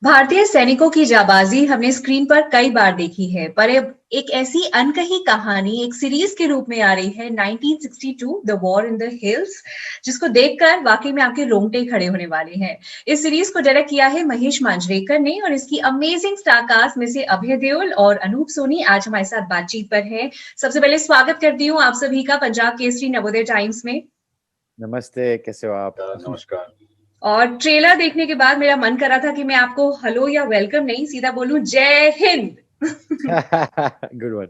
भारतीय सैनिकों की जाबाजी हमने स्क्रीन पर कई बार देखी है, पर अब एक ऐसी अनकही कहानी एक सीरीज के रूप में आ रही है 1962 the war in the hills, जिसको देखकर वाकई में आपके रोंगटे खड़े होने वाले हैं। इस सीरीज को डायरेक्ट किया है महेश मांजरेकर ने और इसकी अमेजिंग स्टार कास्ट में से अभय देओल और अनूप सोनी आज हमारे साथ बातचीत पर हैं। सबसे पहले स्वागत करती हूँ आप सभी का पंजाब केसरी नवोदय टाइम्स में। नमस्ते, कैसे हो आप? नमस्कार। और ट्रेलर देखने के बाद मेरा मन कर रहा था कि मैं आपको हेलो या वेलकम नहीं सीधा बोलूं जय हिंद। Good one.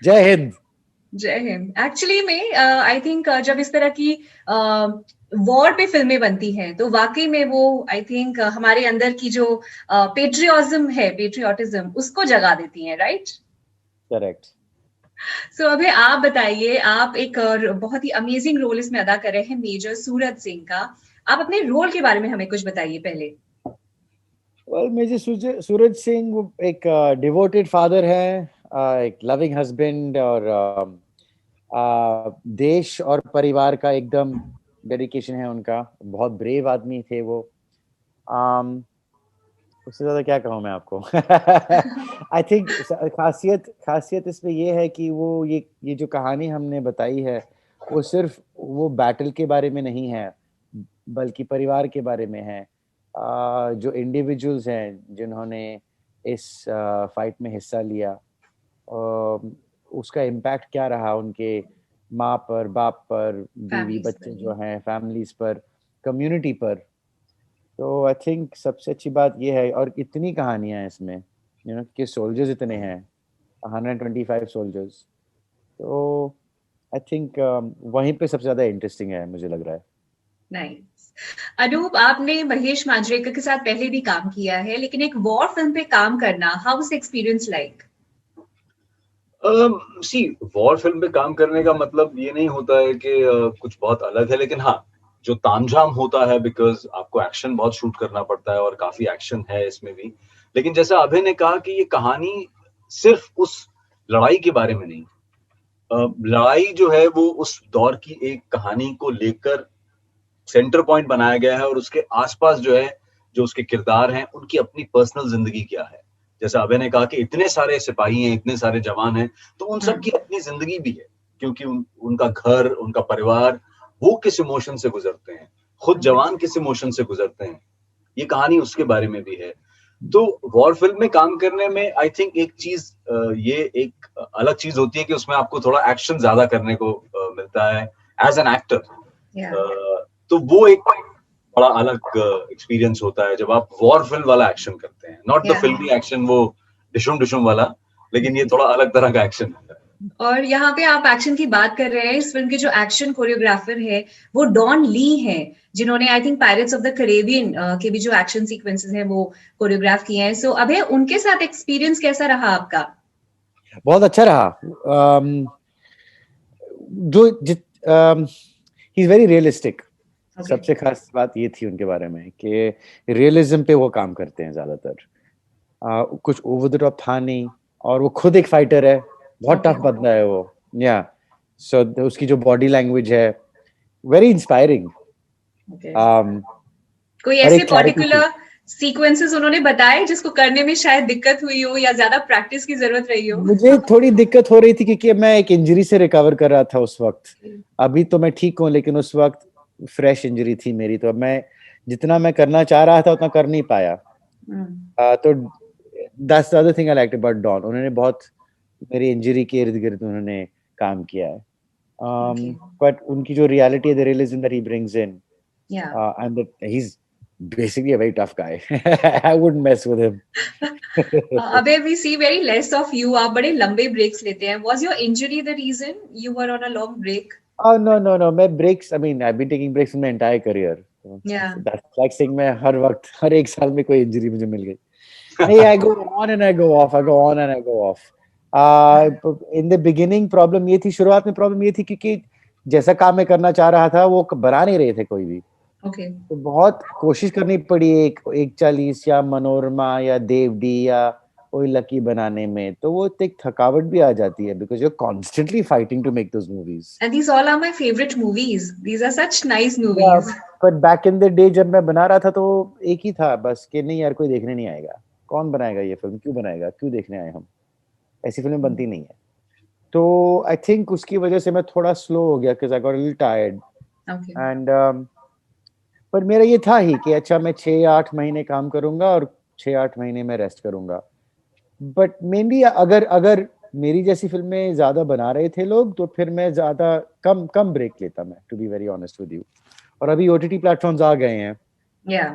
जय हिंद। जय हिंद। एक्चुअली में आई थिंक जब इस तरह की वॉर पे फिल्में बनती हैं तो वाकई में वो आई थिंक हमारे अंदर की जो पेट्रियोटिज्म उसको जगा देती हैं, राइट? करेक्ट। सो अभी आप बताइए, आप एक बहुत ही अमेजिंग रोल इसमें अदा कर रहे हैं मेजर सूरज सिंह का। आप अपने रोल के बारे में हमें कुछ बताइए पहले। मेजर सूरज सिंह वो एक डिवोटेड फादर है, एक लविंग हस्बैंड और देश और परिवार का एकदम डेडिकेशन है उनका। बहुत ब्रेव आदमी थे वो। उससे ज्यादा क्या कहूँ मैं आपको। आई थिंक खासियत इसमें ये है कि वो ये जो कहानी हमने बताई है वो सिर्फ वो बैटल के बारे में नहीं है, बल्कि परिवार के बारे में है। जो इंडिविजुअल्स हैं जिन्होंने इस फाइट में हिस्सा लिया, उसका इम्पैक्ट क्या रहा उनके माँ पर, बाप पर, बीवी बच्चे जो हैं, फैमिलीज पर, कम्युनिटी पर। तो आई थिंक सबसे अच्छी बात ये है, और इतनी कहानियां हैं इसमें, कि सोल्जर्स इतने हैं, 125 सोल्जर्स। तो आई थिंक वहीं पे सबसे ज्यादा इंटरेस्टिंग है, मुझे लग रहा है। नाइस। अनूप, आपने महेश मांजरेकर के साथ पहले भी काम किया है, लेकिन एक वॉर फिल्म पे काम करना, how was experience like? War film पे काम करने का मतलब ये नहीं होता है कि कुछ बहुत अलग है, लेकिन हाँ, जो तामझाम होता है, बिकॉज आपको एक्शन बहुत शूट करना पड़ता है और काफी एक्शन है इसमें भी। लेकिन जैसा अभय ने कहा कि ये कहानी सिर्फ उस लड़ाई के बारे में नहीं, लड़ाई जो है वो उस दौर की एक कहानी को लेकर सेंटर पॉइंट बनाया गया है, और उसके आसपास जो है, जो उसके किरदार हैं, उनकी अपनी पर्सनल जिंदगी क्या है। जैसा अभय ने कहा कि इतने सारे सिपाही हैं, इतने सारे जवान हैं, तो उन सब की अपनी जिंदगी भी है, क्योंकि उनका घर, उनका परिवार, वो किस इमोशन से गुजरते हैं, खुद जवान किस इमोशन से गुजरते हैं, ये कहानी उसके बारे में भी है। तो वॉर फिल्म में काम करने में आई थिंक एक चीज, ये एक अलग चीज होती है कि उसमें आपको थोड़ा एक्शन ज्यादा करने को मिलता है एज एन एक्टर। तो वो एक बड़ा अलग एक्सपीरियंस होता है जब आप वॉर फिल्म वाला एक्शन करते हैं, नॉट द फिल्मी एक्शन, वो डिशुम डिशुम वाला, लेकिन ये थोड़ा अलग तरह का एक्शन है। और यहाँ पे आप एक्शन की बात कर रहे हैं, इस फिल्म के जो एक्शन कोरियोग्राफर है वो डॉन ली हैं, जिन्होंने I think pirates of the Caribbean के भी जो एक्शन सीक्वेंसेस हैं वो कोरियोग्राफ किए हैं। सो अभय, उनके साथ एक्सपीरियंस कैसा रहा आपका? बहुत अच्छा रहा। जो ही इज वेरी रियलिस्टिक। सबसे खास बात ये थी उनके बारे में कि रियलिज्म पे वो काम करते हैं ज्यादातर। कुछ ओवर द टॉप था नहीं, और वो खुद एक फाइटर है, बहुत टफ बंदा है वो। सो उसकी जो बॉडी लैंग्वेज है, वेरी इंस्पायरिंग। कोई ऐसे पर्टिकुलर सीक्वेंसेस उन्होंने बताए जिसको करने में शायद दिक्कत हुई हो या ज्यादा प्रैक्टिस की जरूरत रही हो? मुझे थोड़ी दिक्कत हो रही थी क्योंकि मैं एक इंजरी से रिकवर कर रहा था उस वक्त। अभी तो मैं ठीक हूँ, लेकिन उस वक्त फ्रेश इंजरी थी मेरी, तो मैं जितना मैं करना चाह रहा था उतना कर नहीं पाया। तो that's the other thing I liked about Don. उन्होंने बहुत मेरी इंजरी के इर्द गिर्द उन्होंने काम किया है। बट उनकी जो रियलिटी है, the realism that he brings in, and that he is basically a very tough guy. I wouldn't mess with him. Abhay, we see very less of you. आप बड़े लंबे breaks लेते हैं. Was your injury the reason you were on a long break? Oh no. मैं breaks, I mean, I've been taking breaks in my entire career. Yeah. That's like saying मैं हर वक्त, हर एक साल में कोई इंजरी मुझे मिल गई। नहीं, I go on and I go off. I go on and I go off. In the beginning problem ये थी, शुरुआत में प्रॉब्लम ये थी क्योंकि जैसा काम मैं करना चाह रहा था वो बना नहीं रहे थे कोई भी। तो बहुत कोशिश करनी पड़ी एक 40 या मनोरमा या देवडी या कोई लकी बनाने में, तो वो एक थकावट भी आ जाती है because you're constantly fighting to make those movies. And these all are my favorite movies. These are such nice movies. पर बैक इन द डे जब मैं बना रहा था तो एक ही था बस कि नहीं यार कोई देखने नहीं आएगा, कौन बनाएगा ये फिल्म, क्यों बनाएगा, क्यों देखने आए हम, ऐसी फिल्म बनती नहीं है। तो आई थिंक उसकी वजह से मैं थोड़ा स्लो हो गया because I got a little tired and पर मेरा ये था ही कि अच्छा मैं 6-8 महीने काम करूंगा और 6-8 महीने में रेस्ट करूंगा। बट मेनली अगर अगर मेरी जैसी फिल्में ज्यादा बना रहे थे लोग तो फिर मैं ज्यादा कम कम ब्रेक लेता मैं, to be very honest with you. और अभी ओटीटी प्लेटफॉर्म्स आ गए हैं,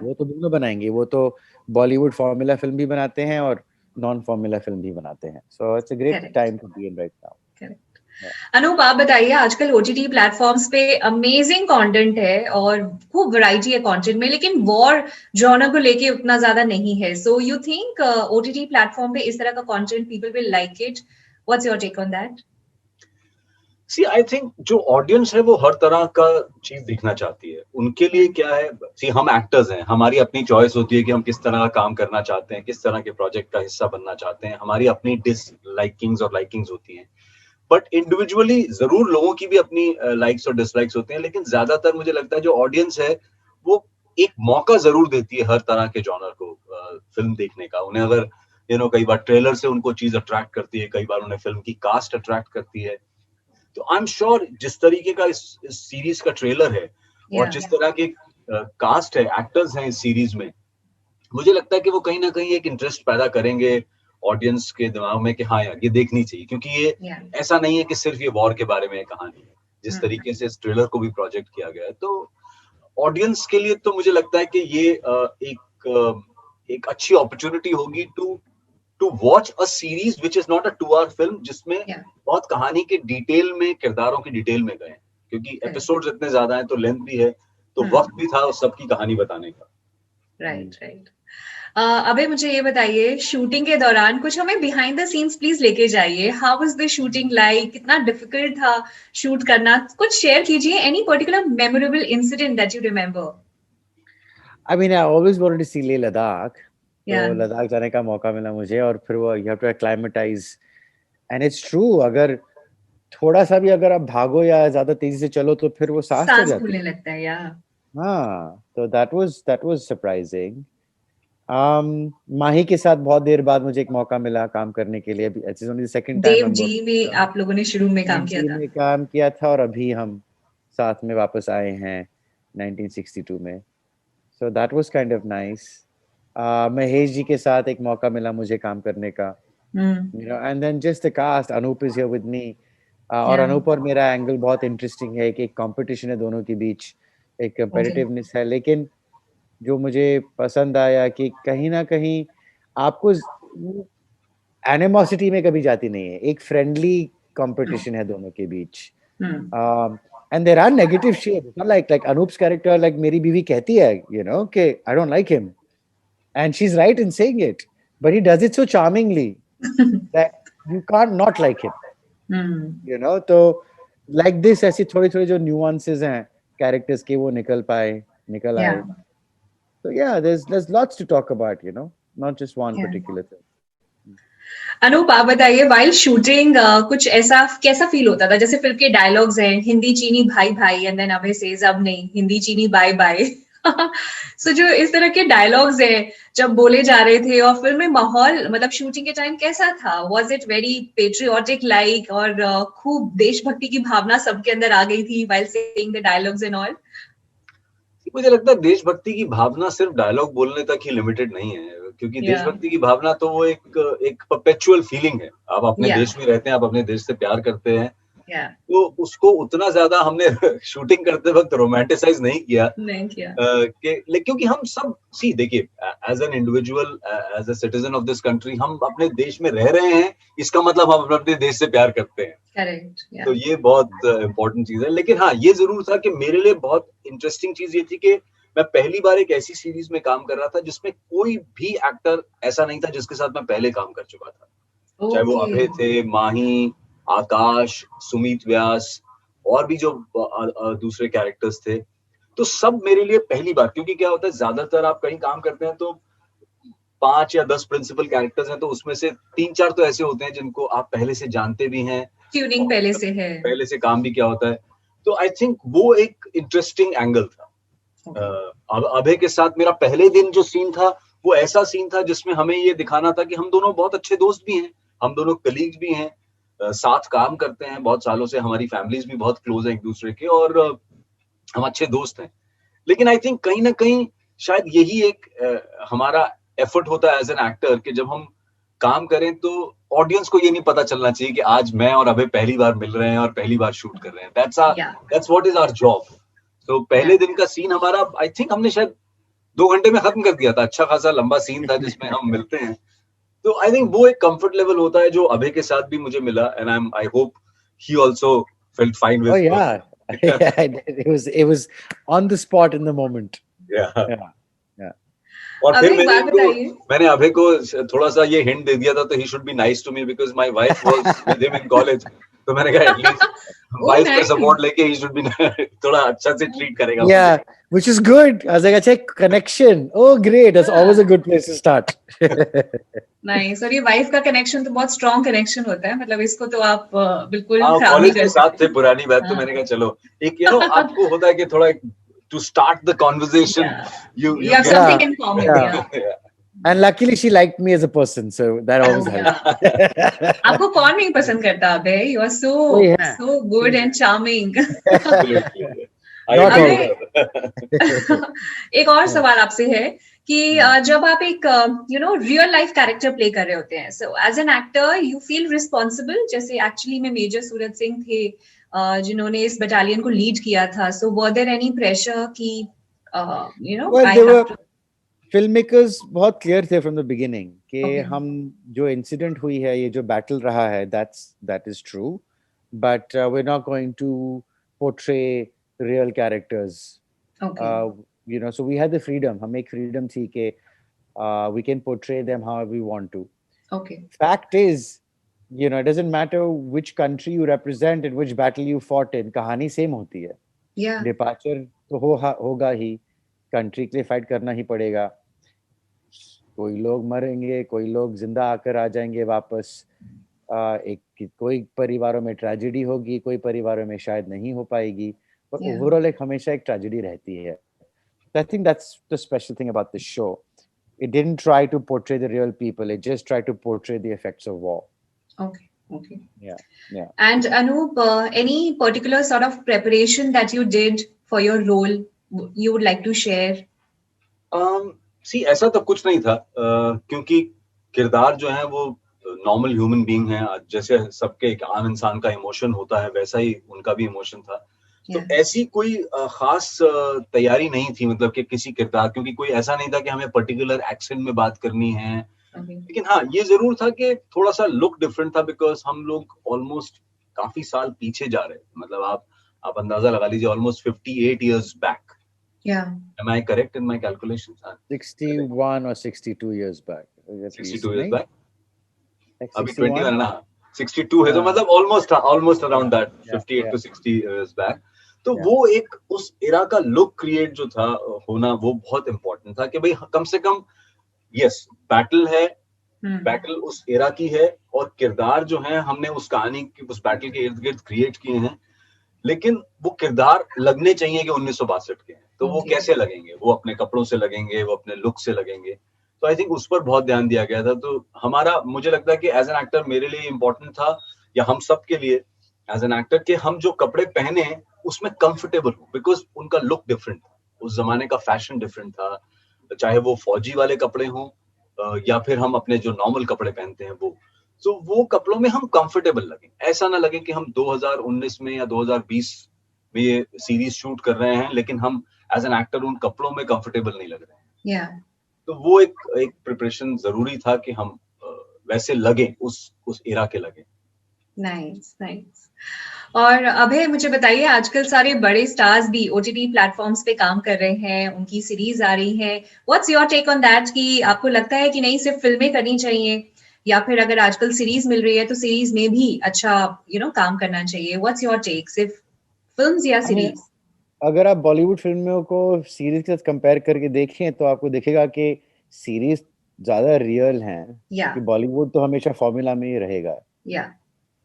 वो तो दोनों बनाएंगे, वो तो बॉलीवुड फॉर्मूला फिल्म भी बनाते हैं और नॉन फॉर्मूला फिल्म भी बनाते हैं। So it's a great time to be in right now. Anoop आप बताइए, आजकल ओटीटी प्लेटफॉर्म्स पे अमेजिंग कंटेंट है और खूब वैरायटी है कंटेंट में, लेकिन वॉर जॉनर को लेके उतना ज्यादा नहीं है। So you think OTT platform पे इस तरह का content people will like it? What's your take on that? See I think जो ऑडियंस है वो हर तरह का चीज देखना चाहती है। उनके लिए क्या है, सी हम एक्टर्स हैं, हमारी अपनी चॉइस होती है कि हम किस तरह का काम करना चाहते हैं, किस तरह के प्रोजेक्ट का हिस्सा बनना चाहते हैं, हमारी अपनी डिसलाइकिंग्स और लाइकिंग्स होती हैं। बट इंडिविजुअली जरूर लोगों की भी अपनी लाइक्स और डिसलाइक्स होते हैं, लेकिन ज्यादातर मुझे लगता है जो ऑडियंस है वो एक मौका जरूर देती है हर तरह के जॉनर को फिल्म देखने का। उन्हें अगर कई बार ट्रेलर से उनको चीज अट्रैक्ट करती है, कई बार उन्हें फिल्म की कास्ट अट्रैक्ट करती है। तो आई एम श्योर जिस तरीके का इस सीरीज का ट्रेलर है और जिस तरह के कास्ट है, एक्टर्स हैं इस सीरीज में, मुझे लगता है कि वो कहीं ना कहीं एक इंटरेस्ट पैदा करेंगे ऑडियंस के दिमाग में कि हाँ यार ये देखनी चाहिए, क्योंकि ये ऐसा नहीं है कि सिर्फ ये वॉर के बारे में कहानी है। जिस तरीके से इस ट्रेलर को भी प्रोजेक्ट किया गया है, तो ऑडियंस के लिए तो मुझे लगता है कि ये एक अच्छी अपॉर्चुनिटी होगी to watch a series which is not a 2 hour film, जिसमें बहुत कहानी के डिटेल में, किरदारों की डिटेल में गए, क्योंकि एपिसोड्स इतने ज्यादा हैं तो लेंथ भी है, तो वक्त भी था उस सबकी कहानी बताने का। राइट। अबे मुझे ये बताइए, शूटिंग के दौरान कुछ हमें बिहाइंड द सीन्स प्लीज लेके जाइए। How was the shooting like? कितना डिफिकल्ट था शूट करना? कुछ शेयर कीजिए, any particular memorable incident that you remember? I mean I always wanted to see Leh Ladakh. तो लद्दाख जाने का मौका मिला मुझे, और फिर वो you have to acclimatise, and it's true, अगर थोड़ा सा भी अगर आप भागो या ज्यादा तेजी से चलो तो फिर वो सांस चढ़ जाती फूलने लगता है। हाँ, तो दैट वाज सरप्राइजिंग। माही के साथ बहुत देर बाद मुझे एक मौका मिला काम करने के लिए। It's only the second time Dev ji में आप लोगों ने शुरू में काम किया था और अभी हम साथ में वापस आए हैं 1962 में। So that was kind of nice. Mahesh ji के साथ एक मौका मिला मुझे काम करने का, and then just the cast, Anoop is here with me, और अनूप और मेरा एंगल बहुत इंटरेस्टिंग है कि एक कंपटीशन है दोनों के बीच, एक कंपेटिटिवनेस है, लेकिन जो मुझे पसंद आया कि कहीं ना कहीं आपको एनिमोसिटी में कभी जाती नहीं है, एक फ्रेंडली कंपटीशन है दोनों के बीच। And there are negative shades, like Anoop's character, like मेरी बीवी कहती है कि I don't like him, and she is right in saying it, but he does it so charmingly that you can't not like him, तो like this ऐसी थोड़ी थोड़ी जो न्यूआंसेस हैं कैरेक्टर्स के, वो निकल आए। So yeah, there's lots to talk about, not just one particular thing. Anoop आप बताइए, while shooting कुछ ऐसा कैसा फील होता था? जैसे फिल्म के डायलॉग्स हैं, हिंदी चीनी भाई भाई, एंड देन अभय सेज अब नहीं, हिंदी चीनी बाय बाय। सो जो इस तरह के डायलॉग्स हैं जब बोले जा रहे थे, और फिल्म में माहौल मतलब शूटिंग के टाइम कैसा था? Was it very patriotic like, और खूब देशभक्ति की भावना सबके अंदर आ गई थी while saying the dialogues and all? मुझे लगता है देशभक्ति की भावना सिर्फ डायलॉग बोलने तक ही लिमिटेड नहीं है, क्योंकि देशभक्ति की भावना तो वो एक परपेचुअल फीलिंग है। आप अपने देश में रहते हैं, आप अपने देश से प्यार करते हैं, तो उसको उतना ज्यादा हमने शूटिंग करते वक्त रोमांटिसाइज नहीं किया क्योंकि हम सब देखिए, as an individual, as a citizen of this country, हम अपने देश में रह रहे हैं, इसका मतलब हम अपने देश से प्यार करते हैं। तो ये बहुत इम्पोर्टेंट चीज है। लेकिन हाँ, ये जरूर था कि मेरे लिए बहुत इंटरेस्टिंग चीज ये थी कि मैं पहली बार एक ऐसी सीरीज में काम कर रहा था जिसमें कोई भी एक्टर ऐसा नहीं था जिसके साथ मैं पहले काम कर चुका था। चाहे वो अभय थे, माही, आकाश, सुमित व्यास, और भी जो दूसरे कैरेक्टर्स थे, तो सब मेरे लिए पहली बार। क्योंकि क्या होता है, ज्यादातर आप कहीं काम करते हैं तो 5 या 10 प्रिंसिपल कैरेक्टर्स हैं, तो उसमें से 3-4 तो ऐसे होते हैं जिनको आप पहले से जानते भी हैं, ट्यूनिंग पहले से है, पहले से काम भी किया होता है। तो आई थिंक वो एक इंटरेस्टिंग एंगल था। Okay. अभय के साथ मेरा पहले दिन जो सीन था वो ऐसा सीन था जिसमें हमें ये दिखाना था कि हम दोनों बहुत अच्छे दोस्त भी हैं, हम दोनों कलीग्स भी हैं, साथ काम करते हैं बहुत सालों से, हमारी फैमिलीज भी बहुत क्लोज हैं एक दूसरे के, और हम अच्छे दोस्त हैं। लेकिन आई थिंक कहीं ना कहीं शायद यही एक हमारा एफर्ट होता है एज एन एक्टर कि जब हम काम करें तो ऑडियंस को ये नहीं पता चलना चाहिए कि आज मैं और अभय पहली बार मिल रहे हैं और पहली बार शूट कर रहे हैं। Yeah. That's what is our job. तो पहले दिन का सीन हमारा आई थिंक हमने शायद 2 घंटे में खत्म कर दिया था, अच्छा खासा लंबा सीन था जिसमें हम मिलते हैं। तो आई थिंक वो एक कंफर्ट लेवल होता है जो अभय के साथ भी मुझे मिला, and I hope he also felt fine Oh with yeah. Yeah, it was on the spot in the moment. yeah. Yeah. और फिर अभय, एक बात बताइए। मैंने अभय को थोड़ा सा ये हिंट दे दिया था, तो ही should be nice to me because my wife was with him in college. तो मैंने कहा एटलीस्ट Oh, वाइफ का nice. सपोर्ट लेके ही शुड बी थोड़ा अच्छा से ट्रीट करेगा। Yeah, which is good. I was like, I check connection. Oh, great. That's always a good place to start. Nice. और ये वाइफ का कनेक्शन तो बहुत स्ट्रॉन्ग कनेक्शन होता है, मतलब इसको तो आप बिल्कुल हाँ, खराब नहीं कॉलेज कर के साथ सकते। थे पुरानी बात, तो हाँ। मैंने कहा चलो एक आपको होता है कि थोड़ा to start the conversation, You you have get something in common. Yeah. Yeah. And luckily, she liked me as a person, so that always Oh, helped. आपको कौन नहीं पसंद करता अभय? You are Oh, yeah. so good and charming. Absolutely. Not I Abhay, agree. एक और सवाल आपसे है कि जब आप एक रियल लाइफ कैरेक्टर प्ले कर रहे होते हैं, so as an actor you feel responsible, जैसे एक्चुअली में मेजर सूरज सिंह थे जिन्होंने इस बटालियन को लीड किया था, so were there any pressure कि Well, I there have were to? filmmakers बहुत क्लियर थे from the beginning कि Okay. हम जो इंसिडेंट हुई है, ये जो बैटल रहा है, that is true, but we're not going to portray real characters. Okay, So we had the freedom. हमें एक freedom थी कि we can portray them however we want to. Okay, Fact is, it doesn't matter which country you represent and which battle you fought in, कहानी same होती है। या departure तो होगा ही, कंट्री के लिए फाइट करना ही पड़ेगा। कोई लोग मरेंगे, कोई लोग जिंदा आकर आ जाएंगे वापस, कोई परिवारों में ट्रेजेडी होगी, कोई परिवारों में शायद नहीं हो पाएगी, पर Yeah. ओवरऑल एक हमेशा एक ट्रेजेडी रहती है। I think that's the special thing about this show. It didn't try to portray the real people, it just tried to portray the effects of war. okay. Yeah. And Anup, any particular sort of preparation that you did for your role you would like to share? सी ऐसा तो कुछ नहीं था, क्योंकि किरदार जो है वो नॉर्मल ह्यूमन बीइंग है, जैसे सबके एक आम इंसान का इमोशन होता है वैसा ही उनका भी इमोशन था। तो ऐसी कोई खास तैयारी नहीं थी, मतलब कि किसी किरदार, क्योंकि कोई ऐसा नहीं था कि हमें पर्टिकुलर एक्सेंट में बात करनी है। लेकिन हाँ, ये जरूर था कि थोड़ा सा लुक डिफरेंट था, बिकॉज हम लोग ऑलमोस्ट काफी साल पीछे जा रहे हैं, मतलब आप अंदाजा लगा लीजिए, almost 58 years back. Yeah. Am I correct in my calculations? 61 or 62 years back. 62 years back. अभी 61? 21 है ना, 62 है, तो मतलब almost around that, 58 to 60 years back. तो वो एक उस एरा का लुक क्रिएट जो था होना, वो बहुत इंपॉर्टेंट था कि भाई कम से कम यस बैटल है, बैटल उस एरा की है, और किरदार जो है हमने उस कहानी की उस बैटल के इर्द गिर्द क्रिएट किए हैं, लेकिन वो किरदार लगने चाहिए कि 1962 के हैं। तो वो कैसे लगेंगे? वो अपने कपड़ों से लगेंगे, वो अपने लुक से लगेंगे। तो आई थिंक उस पर बहुत ध्यान दिया गया था। तो हमारा, मुझे लगता है कि एज एन एक्टर मेरे लिए इम्पोर्टेंट था, या हम सब के लिए एज एन एक्टर, कि हम जो कपड़े पहने उसमें कंफर्टेबल हो, बिकॉज उनका लुक डिफरेंट था, उस जमाने का फैशन डिफरेंट था, चाहे वो फौजी वाले कपड़े हों या फिर हम अपने जो नॉर्मल कपड़े पहनते हैं वो। तो वो कपड़ों में हम कंफर्टेबल लगे, ऐसा ना लगे कि हम 2019 में या 2020 में ये सीरीज शूट कर रहे हैं, लेकिन हम एज एन एक्टर उन कपड़ों में कंफर्टेबल नहीं लग रहे हैं। तो वो एक प्रिपरेशन जरूरी था कि हम वैसे लगे, उस एरा के लगे। नाइस। और अभय, मुझे बताइए, आजकल सारे बड़े स्टार्स भी ओटीटी प्लेटफॉर्म्स पे काम कर रहे हैं, उनकी सीरीज आ रही है। What's your take on that, कि आपको लगता है कि नहीं सिर्फ फिल्में करनी चाहिए, या फिर अगर आजकल सीरीज मिल रही है तो सीरीज में भी अच्छा काम करना चाहिए? व्हाट्स योर टेक, सिर्फ फिल्म्स या सीरीज? अगर आप बॉलीवुड फिल्मों को सीरीज के साथ कंपेयर करके देखें तो आपको दिखेगा कि सीरीज ज्यादा रियल हैं, क्योंकि बॉलीवुड तो हमेशा फॉर्मूला में ही रहेगा। या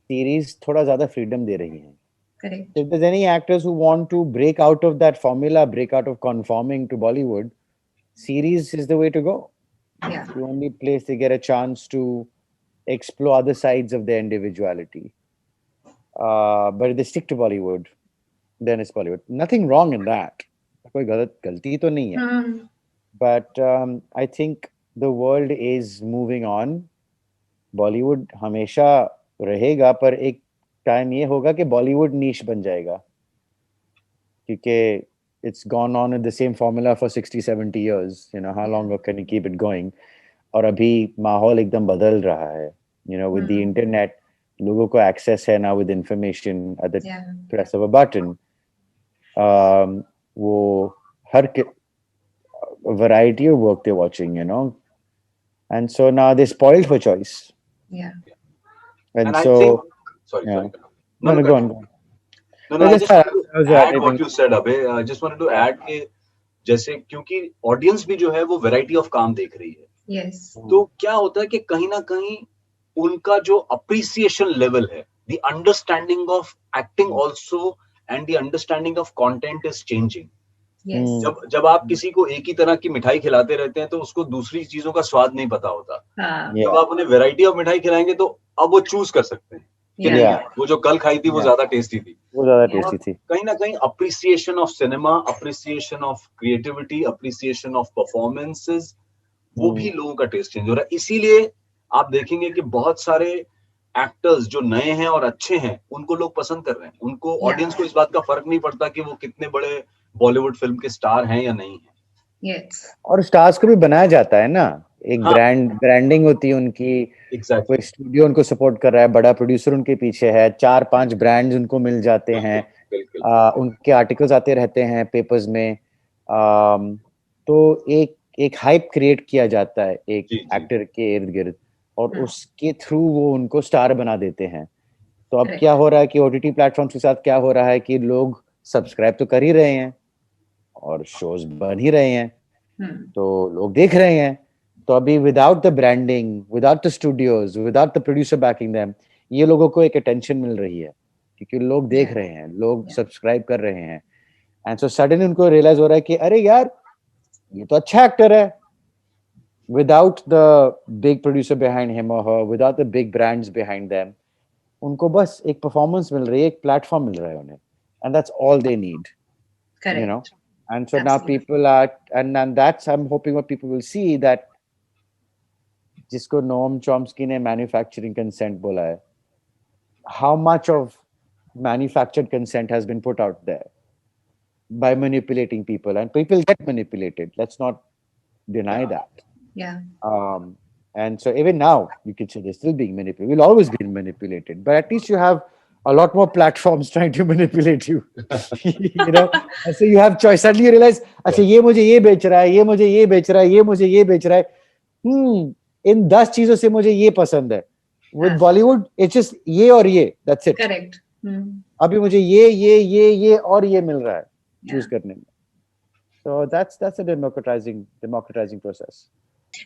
सीरीज थोड़ा ज्यादा फ्रीडम दे रही हैं। Correct. If there's any actors who want to break out of that formula, break out of conforming to Bollywood, series is the way to go. Yeah. It's the only place they get a chance to explore other sides of their individuality. But if they stick to Bollywood, then it's Bollywood. Nothing wrong in that. कोई गलती तो नहीं है. Hmm. But I think the world is moving on. Bollywood हमेशा रहेगा, पर एक time ये होगा कि Bollywood niche बन जाएगा, क्योंकि it's gone on with the same formula for 60-70 years. You know, how long can you keep it going? और अभी माहौल एकदम बदल रहा है. You know, with the internet, लोगों को access है now with information at the press of a button. वो हर variety of work they're watching, you know, and so now they're spoiled for choice. Yeah. And I so, think, sorry. No, go on. No, I just wanted to add what you said, Abhay. I just wanted to add कि जैसे क्योंकि audience भी जो है वो variety of काम देख रही है. Yes. तो क्या होता है कि कहीं ना कहीं उनका जो अप्रिसिएशन लेवल है, the understanding of acting also and the understanding of content is changing. Yes. जब आप किसी को एक ही तरह की मिठाई खिलाते रहते हैं तो उसको दूसरी चीजों का स्वाद नहीं पता होता. जब आप उन्हें वैरायटी ऑफ मिठाई खिलाएंगे तो अब वो चूज कर सकते हैं कि नहीं यार, वो जो कल खाई थी वो ज्यादा टेस्टी थी. कहीं ना कहीं appreciation of cinema, appreciation of creativity, appreciation of performances, वो भी लोगों का टेस्ट चेंज हो रहा है. इसीलिए आप देखेंगे कि बहुत सारे एक्टर्स जो नए हैं और अच्छे हैं उनको लोग पसंद कर रहे हैं. उनको ऑडियंस को इस बात का फर्क नहीं पड़ता कि वो कितने बड़े बॉलीवुड फिल्म के स्टार हैं या नहीं है. और स्टार्स को भी बनाया जाता है ना, एक ब्रांडिंग होती है उनकी. कोई स्टूडियो उनको सपोर्ट कर रहा है, बड़ा प्रोड्यूसर उनके पीछे है, 4-5 ब्रांड्स उनको मिल जाते हैं. उनके आर्टिकल्स आते रहते हैं पेपर्स में. तो एक हाइप क्रिएट किया जाता है एक एक्टर के इर्द गिर्द, और उसके थ्रू वो उनको स्टार बना देते हैं. तो अब क्या हो रहा है कि ओटीटी प्लेटफॉर्म्स के साथ क्या हो रहा है कि लोग सब्सक्राइब तो कर ही रहे हैं और शोज बन ही रहे हैं, तो लोग देख रहे हैं. तो अभी without the branding, without the studios, without the producer banking them, ये लोगों को एक अटेंशन मिल रही है क्योंकि लोग देख रहे हैं, लोग सब्सक्राइब कर रहे हैं. एंड सो सडनली उनको रियलाइज हो रहा है कि अरे यार ये तो अच्छा एक्टर है. Without the big producer behind him or her, without the big brands behind them, उनको बस एक performance मिल रही है, एक platform मिल रहा है उन्हें, and that's all they need. Correct. You know, and so now people are, and that's I'm hoping what people will see that जिसको Noam Chomsky ने manufacturing consent बोला है, how much of manufactured consent has been put out there by manipulating people, and people get manipulated. Let's not deny that. Yeah. And so even now, you can say they're still being manipulated. We'll always be manipulated, but at least you have a lot more platforms trying to manipulate you. You know, and so you have choice. Suddenly you realize, अच्छा ये मुझे ये बेच रहा है, ये मुझे ये बेच रहा है, ये मुझे ये बेच रहा है. इन 10 चीजों से मुझे ये पसंद है. With Bollywood, it's just ये और ये. That's it. Correct. अभी मुझे ये और ये मिल रहा है choose करने में. So that's a democratizing process.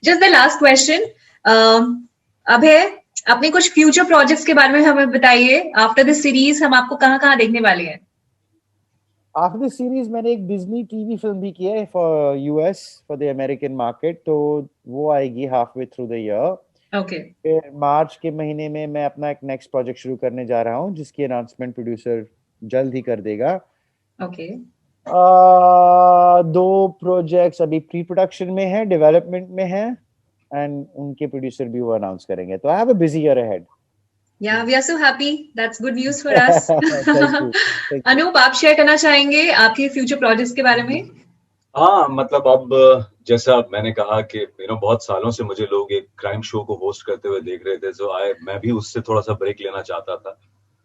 Just the last question. अभय, अपने कुछ फ्यूचर प्रोजेक्ट्स के बारे में हमें बताइए. आफ्टर दिस सीरीज हम आपको कहाँ देखने वाले हैं? आफ्टर दिस सीरीज मैंने एक डिज्नी टीवी फिल्म भी की है for US, for the American market, तो वो आएगी half way through the year. Okay. फिर मार्च के महीने में मैं अपना एक नेक्स्ट प्रोजेक्ट शुरू करने जा रहा हूँ जिसकी अनाउंसमेंट प्रोड्यूसर जल्द ही कर देगा. ओके. 2 प्रोजेक्ट्स अभी प्री प्रोडक्शन में है, डेवलपमेंट में है, एंड उनके प्रोड्यूसर भी वो अनाउंस करेंगे. तो I have a busy year ahead. Yeah, we are so happy. That's good news for us. Anoop, आप शेयर करना चाहेंगे आपके फ्यूचर प्रोजेक्ट्स के बारे में? हाँ, मतलब अब जैसा मैंने कहा कि बहुत सालों से मुझे लोग एक क्राइम शो को होस्ट करते हुए देख रहे थे, तो मैं भी उससे थोड़ा सा ब्रेक लेना चाहता था.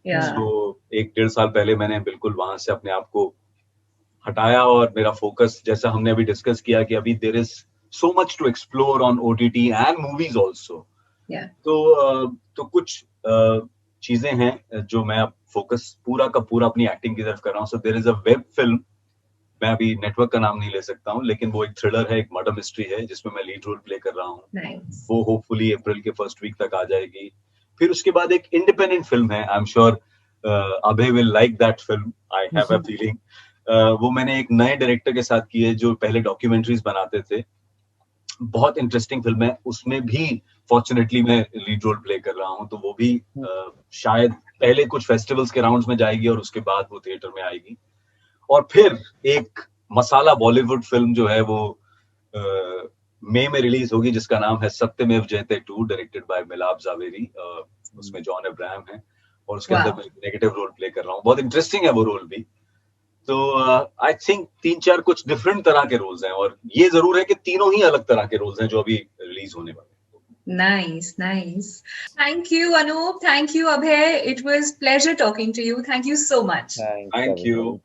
तो 1-1.5 साल पहले मैंने बिल्कुल वहां से अपने आप को हटाया और मेरा फोकस, जैसा हमने अभी डिस्कस किया कि अभी there is so much to explore on OTT and movies also. तो कुछ चीजें हैं जो मैं अब फोकस पूरा का पूरा अपनी एक्टिंग की तरफ कर रहा हूँ. So there is a web film, मैं अभी नेटवर्क का नाम नहीं ले सकता हूँ, लेकिन वो एक थ्रिलर है, एक मर्डर मिस्ट्री है जिसमें मैं लीड रोल प्ले कर रहा हूँ. वो होपफुली अप्रैल के फर्स्ट वीक तक आ जाएगी. फिर उसके बाद एक इंडिपेंडेंट फिल्म है, I am sure Abhay will like that film, I have a feeling. वो मैंने एक नए डायरेक्टर के साथ की है जो पहले डॉक्यूमेंट्रीज बनाते थे। बहुत इंटरेस्टिंग फिल्म है, उसमें भी फॉर्चुनेटली मैं लीड रोल प्ले कर रहा हूँ, तो वो भी शायद पहले कुछ फेस्टिवल्स के राउंड्स में जाएगी और उसके बाद वो थिएटर में आएगी। और फिर एक मसाला बॉलीवुड फिल्म जो है वो मई में रिलीज होगी, जिसका नाम है सत्यमेव जयते 2, डायरेक्टेड बाय मिलाप जावेरी। उसमें जॉन अब्राहम है और उसके अंदर मैं नेगेटिव रोल प्ले कर रहा हूँ। बहुत इंटरेस्टिंग है वो रोल भी। तो आई थिंक 3-4 कुछ डिफरेंट तरह के रोल्स हैं, और ये जरूर है कि तीनों ही अलग तरह के रोल्स हैं जो अभी रिलीज होने वाले हैं। Nice, nice. Thank you, Anup. Thank you, Abhay. It was pleasure talking to you. Thank you so much. Thank you.